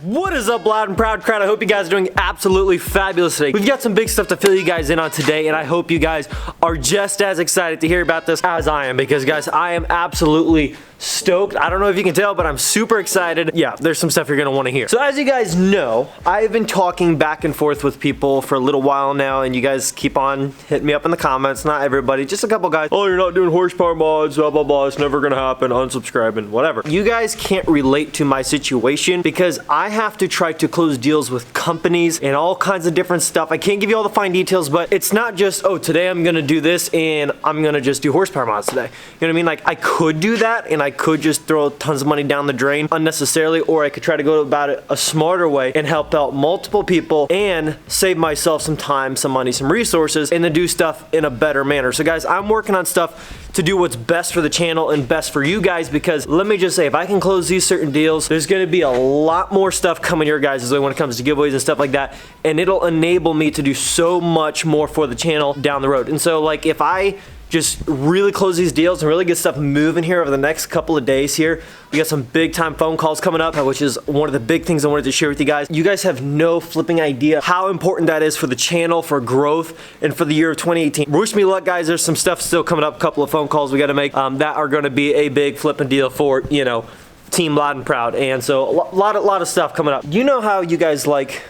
What is up, loud and proud crowd? I hope you guys are doing absolutely fabulous today. We've got some big stuff to fill you guys in on today, and I hope you guys are just as excited to hear about this as I am, because guys, I am absolutely stoked. I don't know if you can tell, but I'm super excited. Yeah, there's some stuff you're gonna wanna hear. So as you guys know, I've been talking back and forth with people for a little while now, and you guys keep on hitting me up in the comments. Not everybody, just a couple guys. Oh, you're not doing horsepower mods, blah, blah, blah. It's never gonna happen, unsubscribing, whatever. You guys can't relate to my situation because I have to try to close deals with companies and all kinds of different stuff. I can't give you all the fine details, but it's not just, oh, today I'm gonna do this and I'm gonna just do horsepower mods today. You know what I mean? Like, I could do that, and I could just throw tons of money down the drain unnecessarily, or I could try to go about it a smarter way and help out multiple people and save myself some time, some money, some resources, and then do stuff in a better manner. So guys, I'm working on stuff to do what's best for the channel and best for you guys, because let me just say, if I can close these certain deals, there's gonna be a lot more stuff coming your guys' way when it comes to giveaways and stuff like that, and it'll enable me to do so much more for the channel down the road. And so, like, if I just really close these deals and really get stuff moving here over the next couple of days here. We got some big time phone calls coming up, which is one of the big things I wanted to share with you guys. You guys have no flipping idea how important that is for the channel, for growth, and for the year of 2018. Wish me luck, guys. There's some stuff still coming up, a couple of phone calls we got to make that are going to be a big flipping deal for, you know, Team Loud and Proud. And so a lot of stuff coming up. You know how you guys like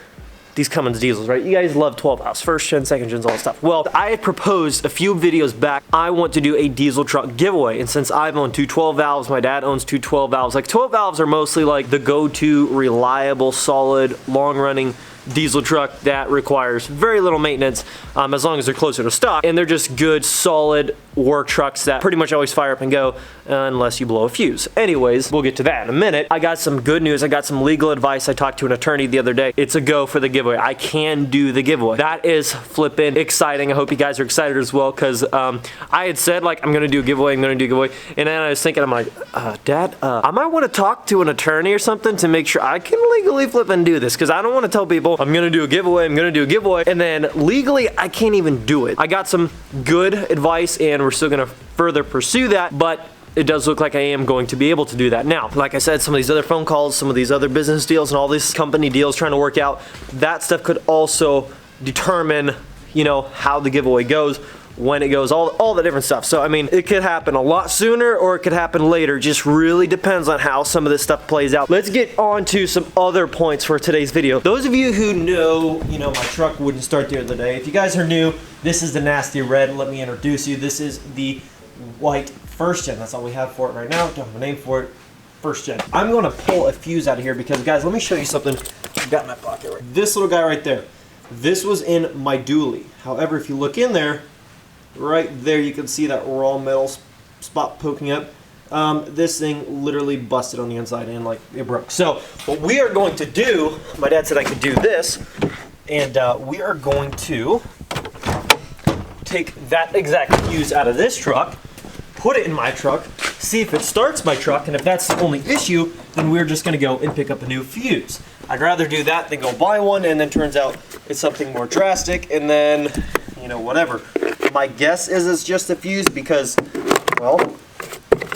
these Cummins diesels, right? You guys love 12 valves, first gen, second gens, all that stuff. Well, I had proposed a few videos back, I want to do a diesel truck giveaway. And since I've owned two 12 valves, my dad owns two 12 valves. Like, 12 valves are mostly like the go-to reliable, solid, long-running diesel truck that requires very little maintenance, as long as they're closer to stock, and they're just good, solid work trucks that pretty much always fire up and go unless you blow a fuse. Anyways, we'll get to that in a minute. I got some good news. I got some legal advice. I talked to an attorney the other day. It's a go for the giveaway. I can do the giveaway. That is flippin' exciting. I hope you guys are excited as well, because I had said, like, I'm gonna do a giveaway, I'm gonna do a giveaway, and then I was thinking, I'm like, Dad, I might want to talk to an attorney or something to make sure I can legally flip and do this, because I don't want to tell people I'm gonna do a giveaway, I'm gonna do a giveaway, and then legally I can't even do it. I got some good advice, and we're still gonna further pursue that, but it does look like I am going to be able to do that. Now, like I said, some of these other phone calls, some of these other business deals, and all these company deals trying to work out, that stuff could also determine, you know, how the giveaway goes, when it goes, all the different stuff. So I mean, it could happen a lot sooner or it could happen later. Just really depends on how some of this stuff plays out. Let's get on to some other points for today's video. Those of you who know, you know, my truck wouldn't start the other day. If you guys are new, this is the nasty red. Let me introduce you. This is the white first gen. That's all we have for it right now. Don't have a name for it. First gen. I'm going to pull a fuse out of here because, guys, let me show you something I've got in my pocket. Right, this little guy right there. This was in my dually. However, if you look in there, right there, you can see that raw metal spot poking up. This thing literally busted on the inside and, like, it broke. So what we are going to do, my dad said I could do this, and we are going to take that exact fuse out of this truck, put it in my truck, see if it starts my truck, and if that's the only issue, then we're just gonna go and pick up a new fuse. I'd rather do that than go buy one, and then turns out it's something more drastic, and then, you know, whatever. My guess is it's just a fuse because, well,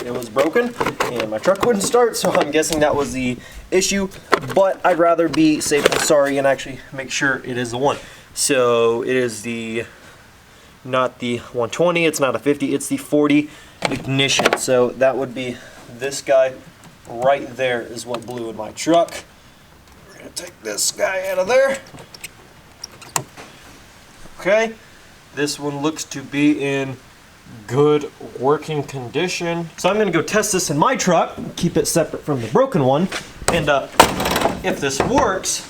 it was broken and my truck wouldn't start, so I'm guessing that was the issue, but I'd rather be safe than sorry and actually make sure it is the one. So it is the, not the 120, it's not a 50, it's the 40 ignition. So that would be this guy right there is what blew in my truck. We're gonna take this guy out of there. Okay. This one looks to be in good working condition. So I'm gonna go test this in my truck, keep it separate from the broken one, and if this works,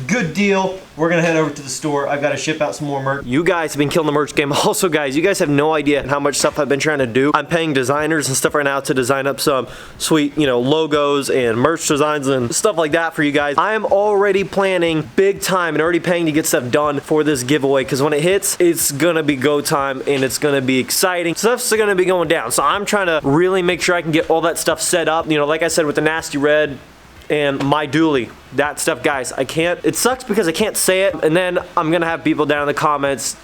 good deal. We're gonna head over to the store. I've got to ship out some more merch. You guys have been killing the merch game. Also, guys, you guys have no idea how much stuff I've been trying to do. I'm paying designers and stuff right now to design up some sweet, you know, logos and merch designs and stuff like that for you guys. I am already planning big time and already paying to get stuff done for this giveaway, because when it hits, it's gonna be go time and it's gonna be exciting. Stuff's gonna be going down. So I'm trying to really make sure I can get all that stuff set up. You know, like I said, with the nasty red and my dually, that stuff, guys, I can't, it sucks because I can't say it, and then I'm gonna have people down in the comments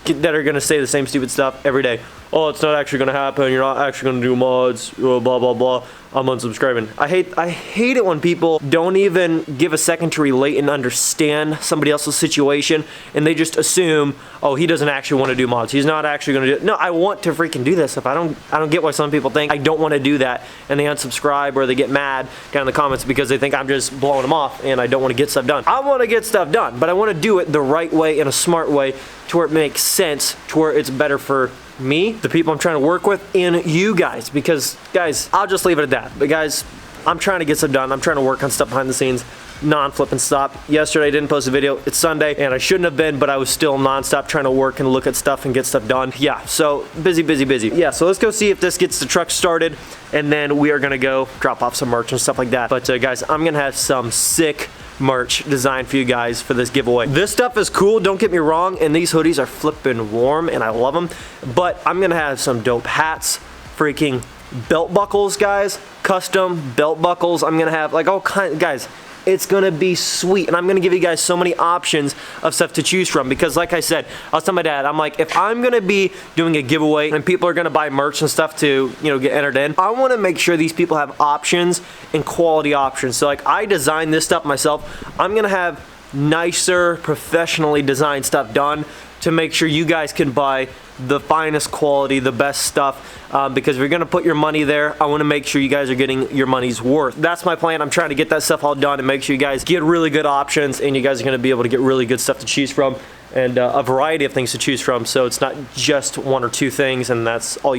that are gonna say the same stupid stuff every day. oh, it's not actually gonna happen, you're not actually gonna do mods, blah blah blah, I'm unsubscribing. I hate it when people don't even give a second to relate and understand somebody else's situation, and they just assume, oh, he doesn't actually want to do mods, he's not actually gonna do it. No, I want to freaking do this stuff. I don't get why some people think I don't want to do that, and they unsubscribe or they get mad down in the comments because they think I'm just blowing them off and I don't want to get stuff done. I want to get stuff done, but I want to do it the right way, in a smart way, to where it makes sense, to where it's better for me, the people I'm trying to work with, and you guys. Because guys, I'll just leave it at that. But guys, I'm trying to get stuff done. I'm trying to work on stuff behind the scenes, non-flip and stop. Yesterday I didn't post a video. It's Sunday and I shouldn't have been, but I was still non-stop trying to work and look at stuff and get stuff done. Yeah, so busy. Yeah, so let's go see if this gets the truck started, and then we are gonna go drop off some merch and stuff like that. But guys, I'm gonna have some sick merch designed for you guys for this giveaway. This stuff is cool, don't get me wrong, and these hoodies are flipping warm and I love them, but I'm gonna have some dope hats, freaking belt buckles, guys, custom belt buckles. I'm gonna have like all kinds, guys. It's gonna be sweet, and I'm gonna give you guys so many options of stuff to choose from, because like I said, I was telling my dad, I'm like, if I'm gonna be doing a giveaway and people are gonna buy merch and stuff to, you know, get entered in, I wanna make sure these people have options and quality options. So like, I designed this stuff myself. I'm gonna have nicer, professionally designed stuff done to make sure you guys can buy the finest quality, the best stuff, because if you're gonna put your money there, I wanna make sure you guys are getting your money's worth. That's my plan. I'm trying to get that stuff all done and make sure you guys get really good options, and you guys are gonna be able to get really good stuff to choose from, and a variety of things to choose from, so it's not just one or two things, and that's what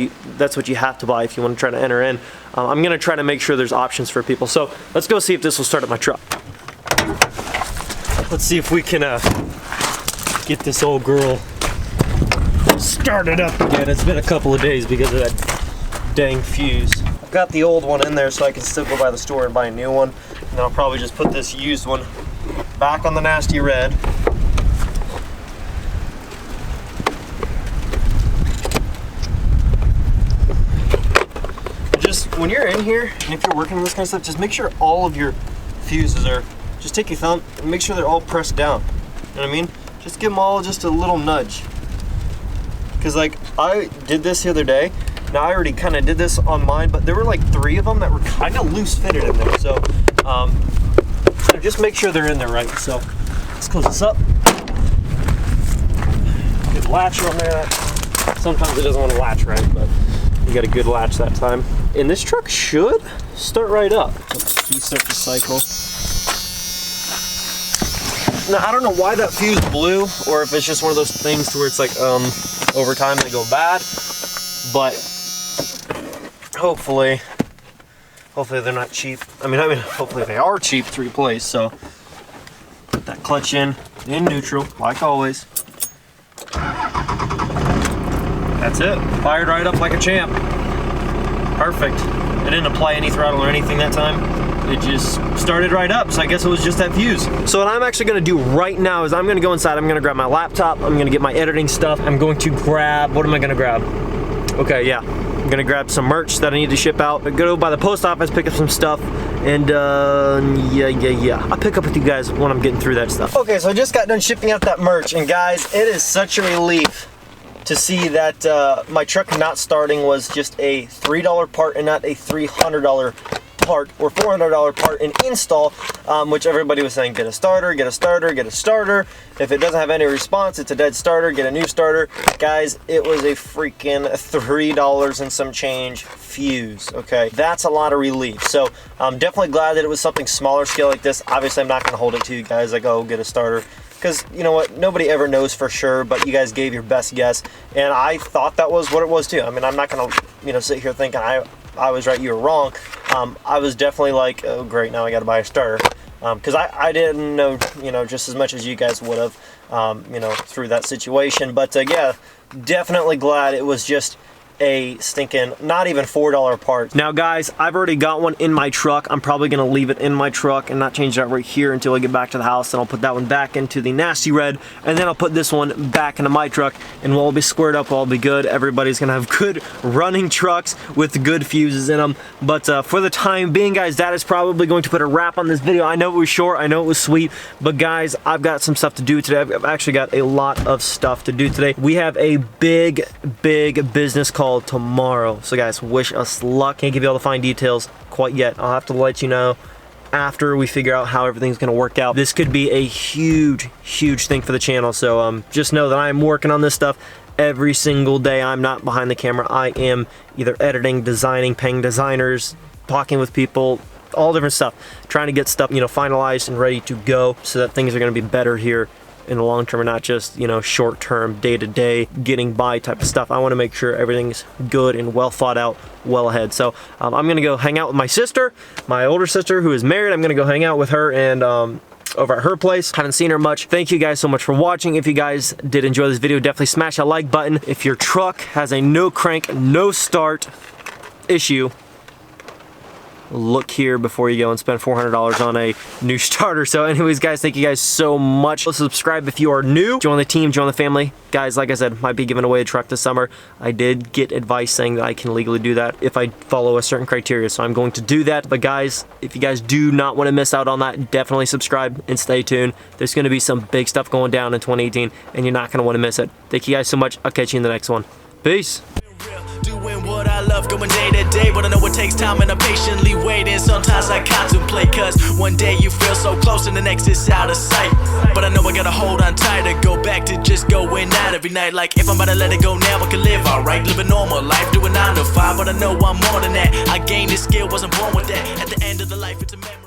you have to buy if you wanna try to enter in. I'm gonna try to make sure there's options for people. So let's go see if this will start at my truck. Let's see if we can get this old girl started up again. It's been a couple of days because of that dang fuse. I've got the old one in there so I can still go by the store and buy a new one, and then I'll probably just put this used one back on the nasty red. Just when you're in here and if you're working on this kind of stuff, just make sure all of your fuses are, just take your thumb and make sure they're all pressed down. You know what I mean? Just give them all just a little nudge. Because like, I did this the other day. Now I already kind of did this on mine, but there were like 3 of them that were kind of loose fitted in there. So just make sure they're in there right. So let's close this up. Good latch on there. Sometimes it doesn't want to latch right, but you got a good latch that time. And this truck should start right up. Key start to cycle. Now I don't know why that fuse blew, or if it's just one of those things to where it's like over time they go bad, but hopefully they're not cheap. I mean hopefully they are cheap to replace. So put that clutch in neutral like always. That's it. Fired right up like a champ. Perfect. I didn't apply any throttle or anything that time. It just started right up, so I guess it was just that fuse. So what I'm actually gonna do right now is I'm gonna go inside, I'm gonna grab my laptop, I'm gonna get my editing stuff, I'm going to grab, what am I gonna grab? Okay, yeah, I'm gonna grab some merch that I need to ship out, go by the post office, pick up some stuff, and yeah. I'll pick up with you guys when I'm getting through that stuff. Okay, so I just got done shipping out that merch, and guys, it is such a relief to see that my truck not starting was just a $3 part and not a $300 part or $400 part in install, which everybody was saying, get a starter, get a starter, get a starter. If it doesn't have any response, it's a dead starter, get a new starter. Guys, it was a freaking $3 and some change fuse, okay? That's a lot of relief. So I'm definitely glad that it was something smaller scale like this. Obviously, I'm not gonna hold it to you guys like, oh, get a starter, because you know what, nobody ever knows for sure, but you guys gave your best guess, and I thought that was what it was too. I mean, I'm not gonna, you know, sit here thinking I was right, you were wrong. I was definitely like, oh great, now I gotta buy a starter, because I didn't know, you know, just as much as you guys would have, you know, through that situation. But yeah, definitely glad it was just a stinking, not even $4 part. Now guys, I've already got one in my truck. I'm probably gonna leave it in my truck and not change that right here until I get back to the house. Then I'll put that one back into the nasty red, and then I'll put this one back into my truck, and we'll all be squared up, we'll all be good. Everybody's gonna have good running trucks with good fuses in them. But for the time being, guys, that is probably going to put a wrap on this video. I know it was short, I know it was sweet, but guys, I've got some stuff to do today. I've actually got a lot of stuff to do today. We have a big business call tomorrow. So guys, wish us luck. Can't give you all the fine details quite yet. I'll have to let you know after we figure out how everything's gonna work out. This could be a huge thing for the channel. So just know that I am working on this stuff every single day. I'm not behind the camera. I am either editing, designing, paying designers, talking with people, all different stuff, trying to get stuff, you know, finalized and ready to go so that things are gonna be better here in the long term and not just, you know, short term, day to day, getting by type of stuff. I want to make sure everything's good and well thought out, well ahead. So I'm gonna go hang out with my sister, my older sister who is married. I'm gonna go hang out with her and over at her place. Haven't seen her much. Thank you guys so much for watching. If you guys did enjoy this video, definitely smash that like button. If your truck has a no crank, no start issue, look here before you go and spend $400 on a new starter. So anyways, guys, thank you guys so much. Subscribe if you are new. Join the team, join the family. Guys, like I said, might be giving away a truck this summer. I did get advice saying that I can legally do that if I follow a certain criteria, so I'm going to do that. But guys, if you guys do not want to miss out on that, definitely subscribe and stay tuned. There's going to be some big stuff going down in 2018, and you're not going to want to miss it. Thank you guys so much. I'll catch you in the next one. Peace. Doing what I love, going day to day, but I know it takes time and I'm patiently waiting. Sometimes I contemplate, cause one day you feel so close and the next is out of sight. But I know I gotta hold on tight to go back to just going out every night. Like if I'm about to let it go now, I can live alright, live a normal life, doing 9 to 5. But I know I'm more than that. I gained this skill, wasn't born with that. At the end of the life, it's a memory.